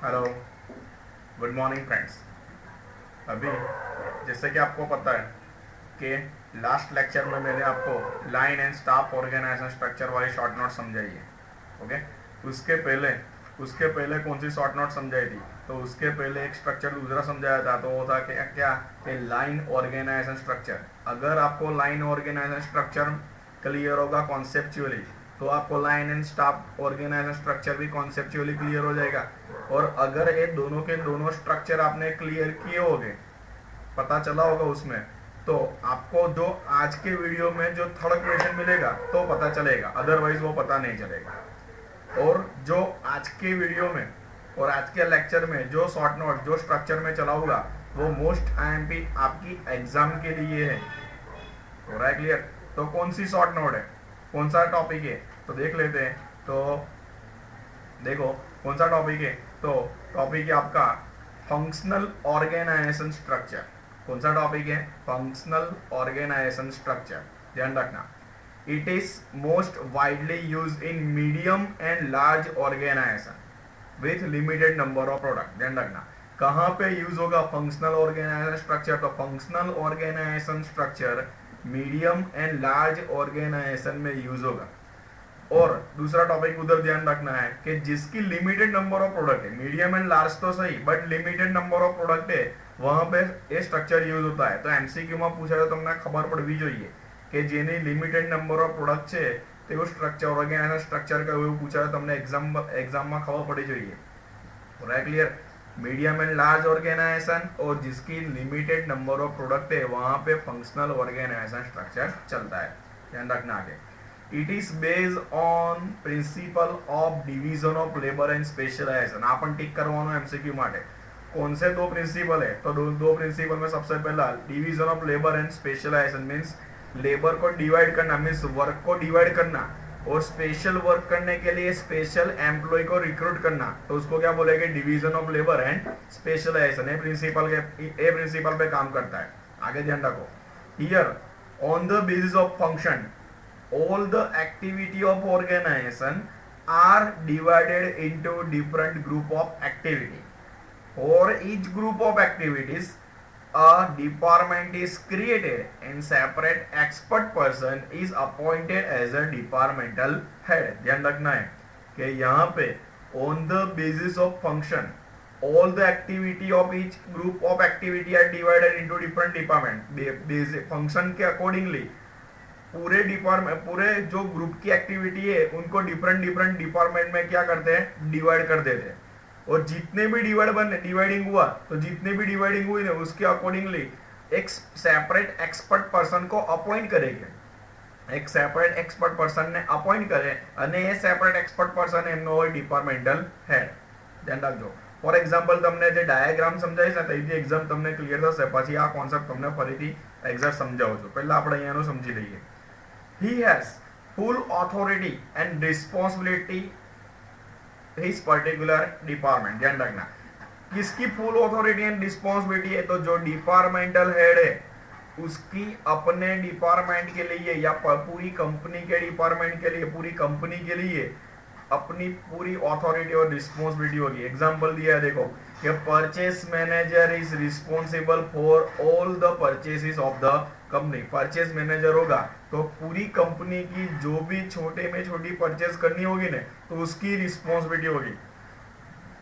Hello, good morning friends. अभी जैसे कि आपको पता है कि लास्ट लेक्चर में मैंने आपको line and staff organisation structure वाली शॉर्ट नोट समझाई है। ओके, उसके पहले कौन सी शॉर्ट नोट समझाई थी? तो उसके पहले एक स्ट्रक्चर दूसरा समझाया था, तो वो था कि क्या कि लाइन ऑर्गेनाइजेशन स्ट्रक्चर। अगर आपको लाइन ऑर्गेनाइजेशन स्ट्रक्चर क्लियर होगा कॉन्सेप्चुअली, तो आपको line and staff organisation structure भी कॉन्सेप्चुअली क्लियर हो जाएगा। और अगर ये दोनों के दोनों स्ट्रक्चर आपने क्लियर किए होंगे, पता चला होगा उसमें, तो आपको जो आज के वीडियो में जो थर्ड क्वेश्चन मिलेगा तो पता चलेगा, अदरवाइज वो पता नहीं चलेगा। और जो आज के वीडियो में और आज के लेक्चर में जो शॉर्ट नोट जो स्ट्रक्चर में चलाऊंगा वो मोस्ट आईएमपी आपकी एग्जाम के लिए है। हो रहा है क्लियर? तो कौन सी शॉर्ट नोट है, कौन सा टॉपिक है, तो देख लेते हैं। तो देखो कौन सा टॉपिक है, तो टॉपिक है आपका फंक्शनल ऑर्गेनाइजेशन स्ट्रक्चर। कौन सा टॉपिक है? Functional organisation structure. ध्यान रखना, it is most widely use in medium and large organisation with limited number of product. ध्यान रखना, कहाँ पे यूज होगा फंक्शनल ऑर्गेनाइजेशन स्ट्रक्चर? तो functional organisation structure medium and large organisation में यूज होगा। और दूसरा टॉपिक उधर ध्यान रखना है कि जिसकी लिमिटेड नंबर ऑफ प्रोडक्ट है, मीडियम एंड लार्ज तो सही, but limited number of product है, वहां पे ये स्ट्रक्चर यूज होता है। तो एमसीक्यू में पूछा तो તમને ખબર પડવી જોઈએ કે જેની લિમિટેડ નંબર ઓફ પ્રોડક્ટ છે તેવો સ્ટ્રક્ચર ઓર્ગેનાઇઝેશન સ્ટ્રક્ચર કયું એવું પૂછાય તો તમને એક્ઝામમાં ખબર પડી જોઈએ। पूरा clear? Medium and large organisation और जिसकी लिमिटेड नंबर ऑफ प्रोडक्ट है वहां पे फंक्शनल ऑर्गेनाइजेशन स्ट्रक्चर चलता है। ध्यान रखना आगे, it is based on principle of division of labour and specialisation. आपन टिक करवानो एमसीक्यू माटे कौन से दो प्रिंसिपल है, तो दो प्रिंसिपल में सबसे पहला division of labour and specialisation means labour को डिवाइड करना, मींस वर्क को डिवाइड करना, और स्पेशल वर्क करने के लिए स्पेशल एम्प्लॉय को रिक्रूट करना, तो उसको क्या बोलेंगे? Division of labour and specialisation. ये प्रिंसिपल पे काम करता है। आगे ध्यान रखो, here on the basis of function all the activity of organization are divided into different group of activity. For each group of activities a department is created and separate expert person is appointed as a departmental head. ध्यान रखना है कि यहाँ पे on the basis of function all the activity of each group of activity are divided into different department. function के accordingly पूरे जो group की एक्टिविटी है उनको डिफरेंट डिपार्टमेंट में क्या करते हैं? डिवाइड कर देते हैं। और जितने भी डिवाइडिंग हुआ, तो जितने भी डिवाइडिंग हुई ना उसके अकॉर्डिंगली एक सेपरेट एक्सपर्ट पर्सन को अपॉइंट करेंगे। एक सेपरेट एक्सपर्ट पर्सन ने अपॉइंट करे અને એ સેપરેટ એક્સપર્ટ પર્સન એમનો હોય ડિપાર્ટમેન્ટલ હેડ। ધ્યાન રાખજો। ફોર એક્ઝામ્પલ તમને જે ડાયાગ્રામ સમજાવીશ ને તેથી એક્ઝામ તમને ક્લિયર થશે, પછી આ કોન્સેપ્ટ તમને ફરીથી એક્ઝેક્ટ સમજાવું છું। પહેલા આપણે અહીંયાનું સમજી લઈએ। He has full authority and responsibility his particular department। ध्यान रखना, किसकी फुल अथॉरिटी एंड रिस्पॉन्सिबिलिटी है? तो जो डिपार्टमेंटल हेड है उसकी अपने डिपार्टमेंट के लिए या पूरी कंपनी के डिपार्टमेंट के लिए, पूरी कंपनी के लिए अपनी पूरी अथॉरिटी और रिस्पॉन्सिबिलिटी होगी। एग्जांपल दिया है देखो कि purchase manager is responsible for all the purchases of the company. Purchase manager होगा तो पूरी कंपनी की जो भी छोटे में छोटी परचेस करनी होगी ने तो उसकी रिस्पॉन्सिबिलिटी होगी।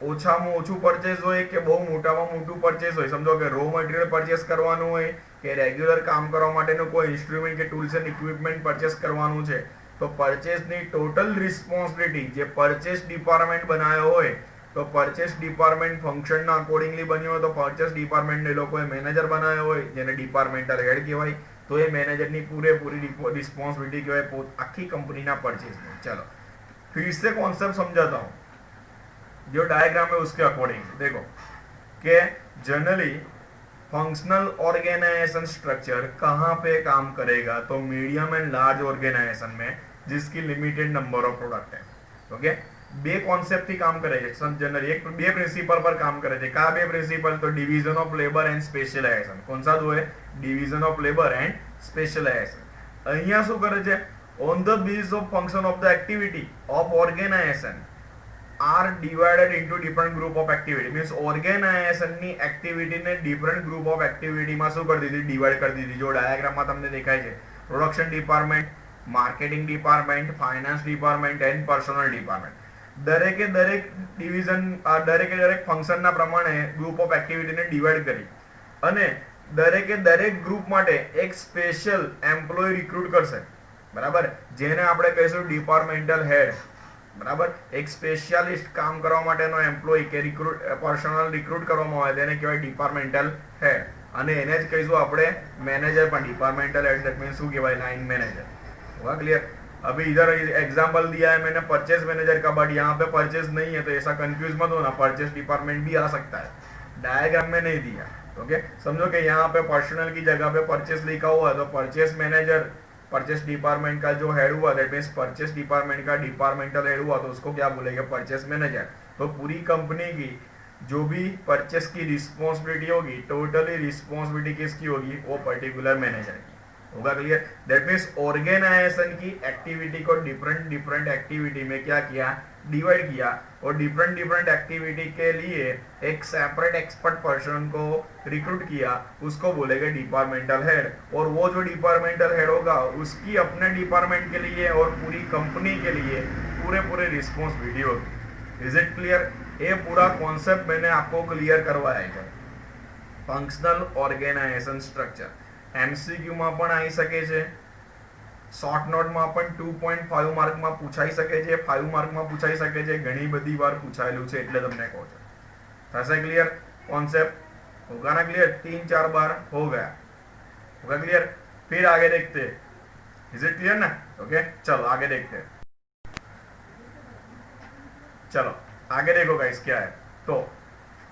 ઓછામાં ઓછું પરચેસ હોય કે બહુ મોટામાં મોટું પરચેસ હોય, સમજો કે રો મટીરિયલ પરચેસ કરવાનું હોય કે રેગ્યુલર કામ કરવા માટેનું કોઈ ઇન્સ્ટ્રુમેન્ટ કે ટૂલ્સ એન્ડ ઇક્વિપમેન્ટ પરચેસ કરવાનું છે, તો પરચેસની ટોટલ રિસ્પોન્સિબિલિટી જે પરચેસ ડિપાર્ટમેન્ટ બનાવ્યો હોય, તો પરચેસ ડિપાર્ટમેન્ટ ફંક્શનના અકોર્ડિંગલી બન્યો હોય તો પરચેસ ડિપાર્ટમેન્ટને લોકોએ મેનેજર બનાવ્યો હોય જેને ડિપાર્ટમેન્ટલ હેડ કહેવાય, તો એ મેનેજરની પૂરેપૂરી રિસ્પોન્સિબિલિટી કહેવાય આખી કંપનીના પરચેસની। चलो फिर से कॉन्सेप्ट समझाता हूँ। जो डायग्राम है उसके अकॉर्डिंग देखो कि जनरली फंक्शनल ऑर्गेनाइजेशन स्ट्रक्चर कहाँ पे काम करेगा? तो मीडियम एंड लार्ज ऑर्गेनाइजेशन में जिसकी लिमिटेड नंबर ऑफ प्रोडक्ट है। ओके, बे कॉन्सेप्ट ही काम करे છે जनरली, एक बे प्रिंसिपल पर काम करे છે। का बे प्रिंसिपल? तो division of labour and specialisation. कौन सा दो है? Division of labour and specialisation. અહીંયા શું કરે છે? On the basis of function of the activity of organisation are divided into different group of activity means ઓર્ગેનાઇઝેશનની એક્ટિવિટીને ડિફરન્ટ ગ્રુપ ઓફ એક્ટિવિટીમાં શું કરી દીધી ડિવાઇડ કરી દીધી જો ડાયાગ્રામમાં તમને દેખાય છે production department marketing department finance department and personal department દરેકે દરેક ડિવિઝન દરેકે દરેક ફંક્શનના પ્રમાણે ગ્રુપ ઓફ એક્ટિવિટીને ડિવાઇડ કરી અને દરેકે દરેક ગ્રુપ માટે એક સ્પેશિયલ એમ્પ્લોય રિક્રુટ કરશે બરાબર જેને આપણે કહીશું ડિપાર્ટમેન્ટલ હેડ બરાબર એક સ્પેશિયાલિસ્ટ કામ કરવા માટેનો એમ્પ્લોય કે પર્સનલ રિક્રુટ કરવામાં આવે તેને કહેવાય ડિપાર્ટમેન્ટલ હેડ અને એને જ કહીશું આપણે મેનેજર પણ ડિपार्टमेंटल हेड दैट मीन्स શું કહેવાય लाइन मैनेजर हुआ क्लियर। अभी इधर एग्जांपल दिया है मैंने परचेज मैनेजर का बट यहाँ पे परचेज नहीं है तो ऐसा कंफ्यूज मत होना परचेज डिपार्टमेंट भी आ सकता है डायग्राम में नहीं दिया ओके समझो कि यहाँ पे पर्सनल की जगह पे परचेज लिखा हुआ है तो परचेज मैनेजर परचेज डिपार्टमेंट का जो हेड हुआ दैट मीन्स परचेज डिपार्टमेंट का डिपार्टमेंटल हेड हुआ तो उसको क्या बोलेंगे परचेज मैनेजर। तो पूरी कंपनी की जो भी परचेस की रिस्पॉन्सिबिलिटी होगी टोटली रिस्पॉन्सिबिलिटी किसकी होगी वो पर्टिकुलर मैनेजर की होगा क्लियर। दैट मीन्स ऑर्गेनाइजेशन की एक्टिविटी को डिफरेंट डिफरेंट एक्टिविटी में क्या किया डिवाइड किया और डिफरेंट डिफरेंट एक्टिविटी के लिए एक सेपरेट एक्सपर्ट पर्सन को रिक्रूट किया उसको बोलेंगे डिपार्टमेंटल हेड और वो जो डिपार्टमेंटल हेड होगा उसकी अपने डिपार्टमेंट के लिए और पूरी कंपनी के लिए पूरे रिस्पॉन्सिबिलिटी होगी। Is it clear. ये पूरा कॉन्सेप्ट मैंने आपको क्लियर करवाया है। फंक्शनल ऑर्गेनाइजेशन स्ट्रक्चर एमसीक्यू में पण आई सके छे शॉर्ट नोट में पण 2.5 मार्क में पूछाई सके छे 5 मार्क में पूछाई सके छे घणी बधी बार पूछायेलुं छे એટલે તમને કહું છું થશે ક્લિयर कॉन्सेप्ट होगा ना क्लियर 3-4 बार हो गया होगा क्लियर। फिर आगे देखते इज इट क्लियर ना ओके चलो आगे देखते चलो आगे देखो गाइस क्या है तो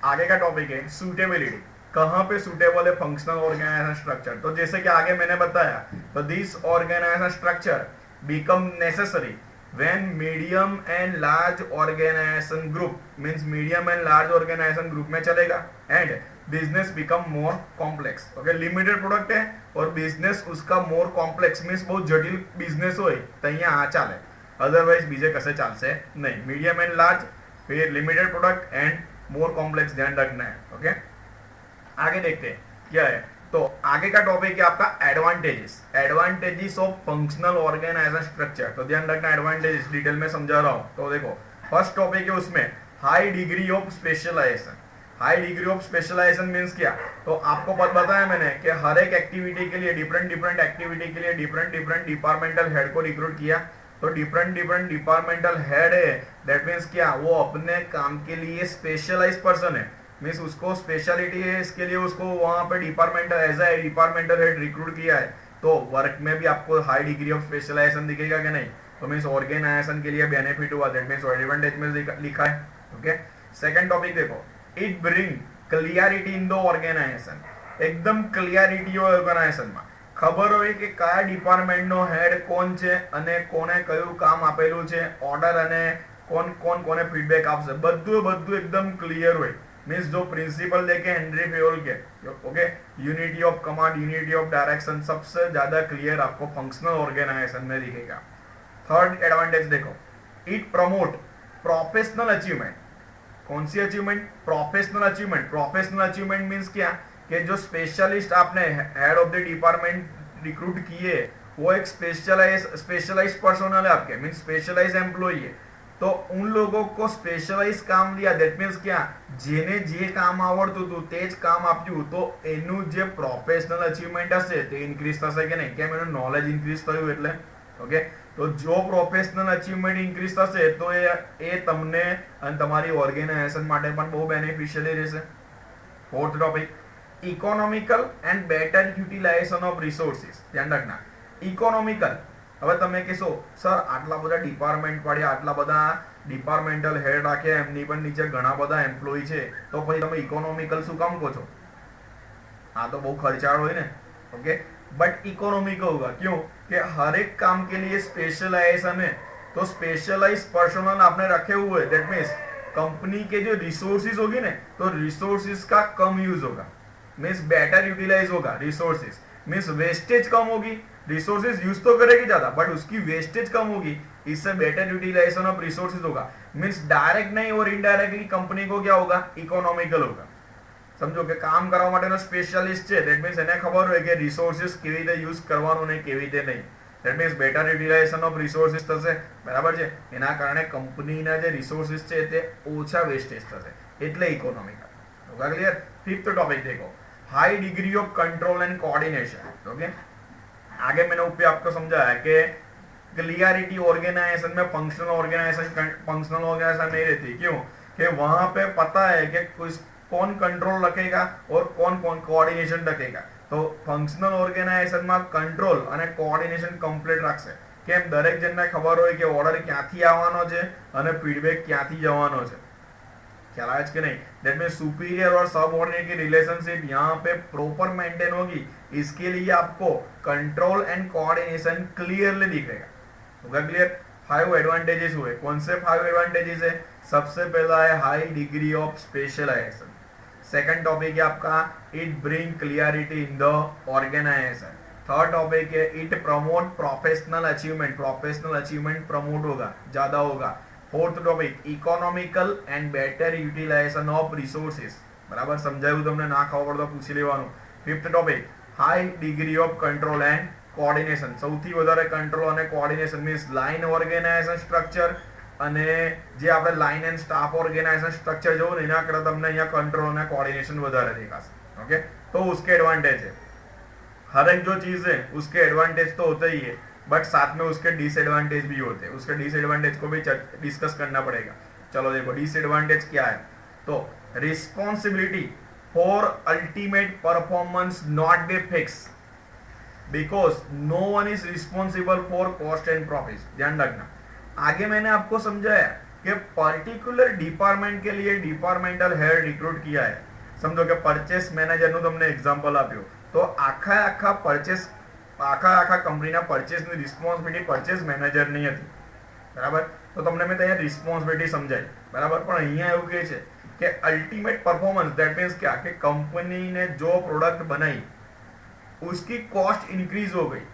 आगे का टॉपिक है सूटेबिलिटी कहां पे सूटेबल है फंक्शनल ऑर्गेनाइजेशन स्ट्रक्चर। तो जैसे कि आगे मैंने बताया तो this organisation structure become necessary when medium and large organisation group means medium and large organisation group में चलेगा and business become more complex okay limited product है और बिजनेस उसका मोर कॉम्प्लेक्स मींस बहुत जटिल बिजनेस होय तो अहींया आ चाले अदरवाइज बीजे कसे चालशे नहीं मीडियम एंड लार्ज फिर limited product and more complex ध्यान रखना है ओके। आगे देखते हैं क्या है तो आगे का टॉपिक है आपका advantages of functional organisation structure. तो ध्यान रखना एडवांटेजेस डिटेल में समझा रहा हूं। तो देखो फर्स्ट टॉपिक है उसमें high degree of specialisation. High degree of specialisation means क्या तो आपको बताया मैंने कि हर एक एक्टिविटी के लिए डिफरेंट डिफरेंट एक्टिविटी के लिए डिफरेंट डिफरेंट डिपार्टमेंटल हेड को रिक्रूट किया तो डिफरेंट डिफरेंट डिपार्टमेंटल हेड है दैट मीन्स क्या वो अपने काम के लिए स्पेशलाइज पर्सन है मीन्स उसको स्पेशलिटी है इसके लिए उसको वहां पे departmental as a departmental head recruit किया है तो वर्क में भी आपको हाई डिग्री ऑफ स्पेशलाइजेशन दिखेगा कि नहीं तो मीन्स ऑर्गेनाइजेशन के लिए बेनिफिट हुआ दैट मीन्स एडवांटेज में लिखा है ओके। सेकंड टॉपिक देखो it bring clarity in the organisation एकदम क्लियरिटी ऑर्गेनाइजेशन में खबर હોય કે કયા ડિપાર્ટમેન્ટનો હેડ કોણ છે અને કોને કયું કામ આપેલું છે ઓર્ડર અને કોણ કોને ફીડબેક આપશે બધું एकदम ક્લિયર હોય मीन्स जो प्रिंसिपल देखे हेनरी फेयोल के okay unity of command unity of direction सबसे ज्यादा क्लियर आपको फंक्शनल ऑर्गेनाइजेशन में दिखेगा। थर्ड एडवांटेज देखो इट प्रमोट प्रोफेशनल अचीवमेंट। कौन सी अचीवमेंट प्रोफेशनल अचीवमेंट मीन्स क्या कि जो स्पेशलिस्ट आपने head of the department recruit किए वो एक स्पेशलाइज पर्सनल है आपके मीन्स स्पेशलाइज एम्प्लॉय है तो उन लोगों को स्पेशलाइज काम दिया दैट मीन्स क्या जेने जे काम आवड़तुं हतुं ते ज काम आप्युं तो एनु जे प्रोफेशनल अचीवमेंट हशे ते इन्क्रीज थशे के नहीं केम एनु नॉलेज इन्क्रीज थयुं एटले ओके। तो जो प्रोफेशनल अचीवमेंट इन्क्रीज थशे तो ए तमने अने तमारी ऑर्गेनाइजेशन माटे पण बहु बेनिफिशियली रहेशे। Fourth topic economical and better utilisation of resources. ध्यान रखना इकोनॉमिकल હવે તમે કહેશો સર આટલા બધા ડિપાર્ટમેન્ટ પડ્યા આટલા બધા ડિપાર્ટમેન્ટલ હેડ રાખ્યા એમની પણ નીચે ઘણા બધા એમ્પ્લોય છે તો પછી તમે ઇકોનોમિકલ શું કામ કહો છો આ તો બહુ ખર્ચાળ હોય ને ઓકે बट इकोनॉमिक होगा क्यों कि हर एक काम के लिए स्पेशलाइजेशन है तो स्पेशलाइज पर्सनल आपने रखे हुए दैट मीन्स कंपनी के जो रिसोर्सेज होगी ना तो रिसोर्सेज का कम यूज होगा मीन्स बेटर यूटिलाइज होगा रिसोर्सेज मीन्स वेस्टेज कम होगी रिसोर्सेज यूज तो करेगी ज्यादा बट उसकी वेस्टेज कम होगी इससे बेटर यूटिलाइजेशन ऑफ रिसोर्सेज होगा। मीन्स डायरेक्ट नहीं और इनडायरेक्टली कंपनी को क्या होगा, इकोनॉमिकल होगा. સમજો કે કામ કરવા માટેનો સ્પેશિયાલિસ્ટ છે, ધેટ મીન્સ એને ખબર હોય કે રિસોર્સિસ કેવી રીતે યુઝ કરવાનું ને કેવી રીતે નહીં. That means better utilisation of resources થશે, બરાબર છે. એના કારણે કંપનીના જે રિસોર્સિસ છે તે ઓછા વેસ્ટેજ થશે, એટલે ઇકોનોમિકલ. होगा क्लियर. फिफ्थ टॉपिक देखो, high degree of control and coordination. Okay, आगे मैंने ऊपर आपको समझाया कि क्लियरिटी ऑर्गेनाइजेशन में फंक्शनल ऑर्गेनाइजेशन नहीं रहती. क्यों? कि वहां पे पता है कि कौन कंट्रोल रखेगा और कौन कौन कोऑर्डिनेशन रखेगा. तो फंक्शनल ऑर्गेनाइजेशन में कंट्रोल અને કોઓર્ડિનેશન કમ્પ્લીટ રાખશે. કેમ? દરેક જણને ખબર હોય કે ઓર્ડર ક્યાંથી આવવાનો છે અને ફીડબેક ક્યાંથી જવાનો છે. ख्याल आज के नहीं. दैट मीन्स सुपीरियर और सबऑर्डिनेट की रिलेशनशिप यहाँ पे प्रॉपर मेंटेन होगी. इसके लिए आपको कंट्रोल एंड कोऑर्डिनेशन क्लियरली दिखेगा. होगा क्लियर. 5 एडवांटेजेस हुए. कौन से 5 एडवांटेजेस है? सबसे पहला है high degree of specialisation. Second topic है आपका it bring clarity in the organisation. Third topic है it promote professional achievement. Professional achievement promote होगा, ज्यादा होगा. Fourth topic economical and better utilisation of resources. बराबर समझाયું તમને, ના ખબર પડે તો પૂછી લેવાનું. Fifth topic high degree of control and coordination. સૌથી વધારે કંટ્રોલ અને coordination means line organisation structure અને જે આપણે line and staff organisation structure જોવું ને એના કરતાં તમને અહીંયા કંટ્રોલ અને કોઓर्डिनेशन વધારે દેખાશે. ओके, तो उसके एडवांटेज है. हर एक जो चीज है उसके एडवांटेज तो होते ही है, बट साथ में उसके डिसएडवांटेज भी होते हैं. उसके डिसएडवांटेज को भी डिस्कस करना पड़ेगा. चलो देखो डिसएडवांटेज क्या है. तो responsibility for ultimate performance not be fix because no one is responsible for cost and profit. ध्यान रखना, आगे मैंने आपको समझाया कि पर्टिकुलर डिपार्टमेंट के लिए डिपार्टमेंटल हेड रिक्रूट किया है. समझो कि परचेस मैनेजर નું તમને એક્ઝામ્પલ આપ્યું, તો આખા પરચેસ આખા કંપનીના પરચેસની રિસ્પોન્સિબિલિટી પરચેસ મેનેજરની હતી. બરાબર, તો તમને મેં ત્યાં રિસ્પોન્સિબિલિટી સમજાઈ. બરાબર, પણ અહીંયા એવું કહે છે કે અલ્ટિમેટ પરફોર્મન્સ ધેટ मीन्स क्या कि कंपनी ने जो प्रोडक्ट बनाई उसकी कॉस्ट इंक्रीज हो गई.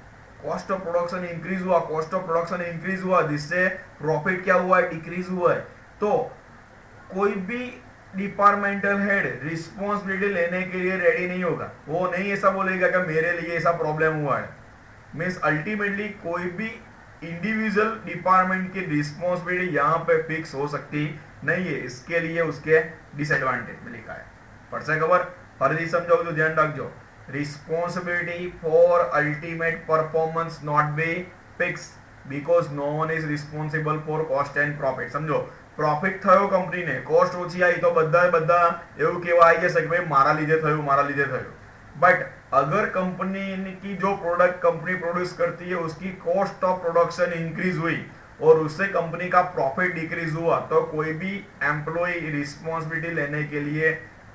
कॉस्ट ऑफ प्रोडक्शन इंक्रीज हुआ, कॉस्ट ऑफ प्रोडक्शन इंक्रीज हुआ, जिससे प्रॉफिट क्या हुआ है, डिक्रीज हुआ है. तो कोई भी डिपार्टमेंटल हेड रिस्पॉन्सिबिलिटी लेने के लिए रेडी नहीं होगा. वो नहीं ऐसा बोलेगा कि मेरे लिए ऐसा प्रॉब्लम हुआ है. मीन्स अल्टीमेटली कोई भी इंडिविजुअल डिपार्टमेंट की रिस्पॉन्सिबिलिटी यहाँ पे फिक्स हो सकती नहीं है. इसके लिए उसके डिसएडवांटेज में लिखा है. पढ़ से खबर फर्जी समझो तो ध्यान रखो. Responsibility for ultimate performance not be fix because no one is responsible for cost and profit. समझो પ્રોફિટ થયો કંપનીને, કોસ્ટ ઓછી આવી તો બધા એવું કહેવા આવી જશે કે ભાઈ મારા લીધે થયું. બટ अगर कंपनी की जो प्रोडक्ट कंपनी प्रोड्यूस करती है उसकी कॉस्ट ऑफ प्रोडक्शन इंक्रीज हुई और उससे कंपनी का प्रॉफिट डिक्रीज हुआ तो कोई भी एम्प्लॉय रिस्पॉन्सिबिलिटी लेने के लिए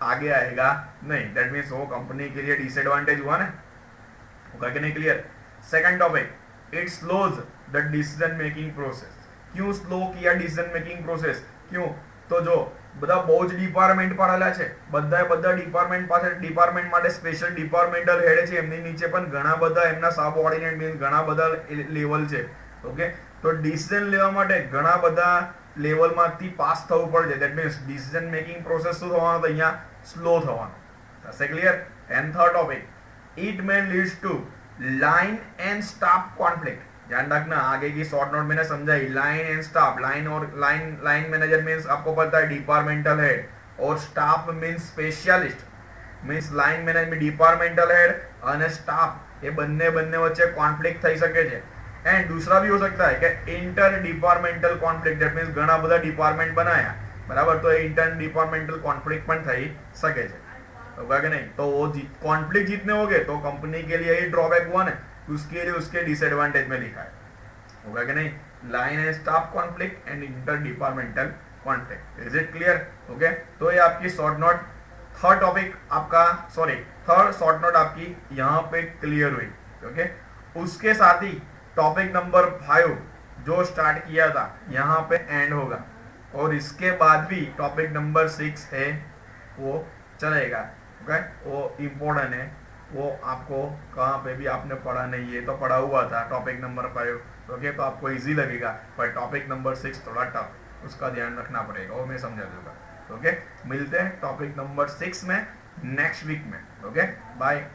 आगे आएगा नहीं. दैट मीन्स वो कंपनी के लिए डिसएडवांटेज हुआ ना. होगा कि नहीं clear. Second topic it slows the decision making process. क्यों स्लो किया डिसीजन मेकिंग प्रोसेस? क्यों? तो जो બધા બહુ જ ડિપાર્ટમેન્ટ પાડેલા છે, બધા ડિપાર્ટમેન્ટ પાસે ડિપાર્ટમેન્ટ માટે સ્પેશિયલ ડિપાર્ટમેન્ટલ હેડ છે, એમની નીચે પણ ઘણા બધા એમના સબઓર્ડિનેટ મીન્સ ઘણા બધા લેવલ છે. ઓકે, તો ડિસિઝન લેવા માટે ઘણા બધા લેવલમાંથી પાસ થવું પડે. That means decision making process શું થવાનો? તો અહીંયા સ્લો થવાનો. થશે clear. And third topic it may leads to line and staff conflict. ध्यान रखना, आगे की शॉर्ट नोट मैंने समझाई. Line and staff, line manager means आपको पता है डिपार्टमेंटल हेड, और staff means specialist. Means line management departmental head અને સ્ટાફ એ બંને વચ્ચે કોન્ફ્લિક્ટ થઈ શકે છે. એન્ડ दूसरा भी हो सकता है कि inter departmental conflict. That means ઘણા બધા ડિપાર્ટમેન્ટ બનાયા, બરાબર, તો इंटर डिपार्टमेंटल कॉन्फ्लिक्ट પણ થઈ શકે છે. होगा कि नहीं? तो वो कॉन्फ्लिक्ट जीतने होंगे तो कंपनी के लिए ही ड्रॉबैक हुआ ना, उसके लिए उसके डिसएडवांटेज में लिखा है. होगा कि नहीं? Line and staff conflict and inter departmental conflict. Is it clear? Okay, तो ये आपकी शॉर्ट नोट थर्ड टॉपिक आपका थर्ड शॉर्ट नोट आपकी यहाँ पे क्लियर हुई. ओके, उसके साथ ही टॉपिक नंबर 5 जो स्टार्ट किया था यहाँ पे एंड होगा, और इसके बाद भी टॉपिक नंबर 6 है वो चलेगा. ओके, वो इम्पोर्टेंट है, वो आपको कहाँ पे भी आपने पढ़ा नहीं है, तो पढ़ा हुआ था टॉपिक नंबर 5. ओके, तो आपको इजी लगेगा, पर टॉपिक नंबर 6 थोड़ा टफ. उसका ध्यान रखना पड़ेगा, वो मैं समझा दूंगा। ओके, मिलते हैं टॉपिक नंबर 6 में नेक्स्ट वीक में। Okay, bye.